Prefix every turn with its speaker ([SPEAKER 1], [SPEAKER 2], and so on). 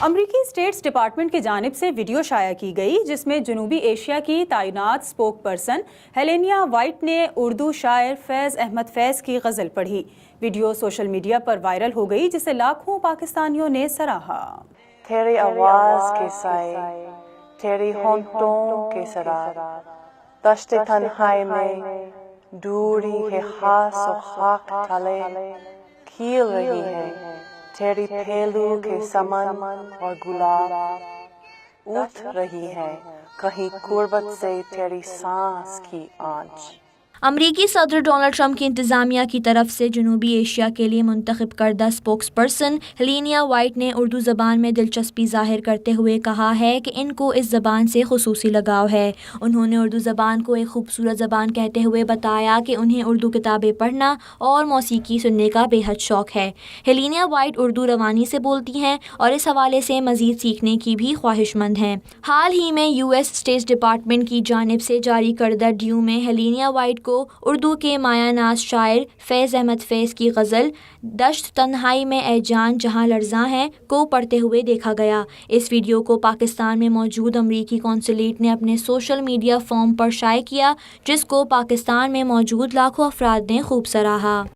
[SPEAKER 1] امریکی status department کی جانب سے ویڈیو شائع کی گئی جس میں جنوبی ایشیا کی تعینات اسپوک پرسن ہیلینیا وائٹ نے اردو شاعر فیض احمد فیض کی غزل پڑھی۔ ویڈیو سوشل میڈیا پر وائرل ہو گئی جسے لاکھوں پاکستانیوں نے سراہا۔
[SPEAKER 2] تیری آواز کے سائے، تیری ہونٹوں کے سرار، دشت تنہائی میں دوری ہے خاص و خاک تلے کھیل رہی ہے، تیری پھیلو کے سمن اور گلاب اٹھ رہی ہے، کہیں قربت سے تیری سانس کی آنچ۔
[SPEAKER 3] امریکی صدر ڈونلڈ ٹرمپ کی انتظامیہ کی طرف سے جنوبی ایشیا کے لیے منتخب کردہ اسپوکس پرسن ہیلینیا وائٹ نے اردو زبان میں دلچسپی ظاہر کرتے ہوئے کہا ہے کہ ان کو اس زبان سے خصوصی لگاؤ ہے۔ انہوں نے اردو زبان کو ایک خوبصورت زبان کہتے ہوئے بتایا کہ انہیں اردو کتابیں پڑھنا اور موسیقی سننے کا بے حد شوق ہے۔ ہیلینیا وائٹ اردو روانی سے بولتی ہیں اور اس حوالے سے مزید سیکھنے کی بھی خواہش مند ہیں۔ حال ہی میں US اسٹیٹ ڈپارٹمنٹ کی جانب سے جاری کردہ ڈیو میں ہیلینیا وائٹ کو اردو کے مایہ ناز شاعر فیض احمد فیض کی غزل دشت تنہائی میں اے جان جہاں لرزاں ہیں کو پڑھتے ہوئے دیکھا گیا۔ اس ویڈیو کو پاکستان میں موجود امریکی قونصلیٹ نے اپنے سوشل میڈیا فارم پر شائع کیا، جس کو پاکستان میں موجود لاکھوں افراد نے خوب سراہا۔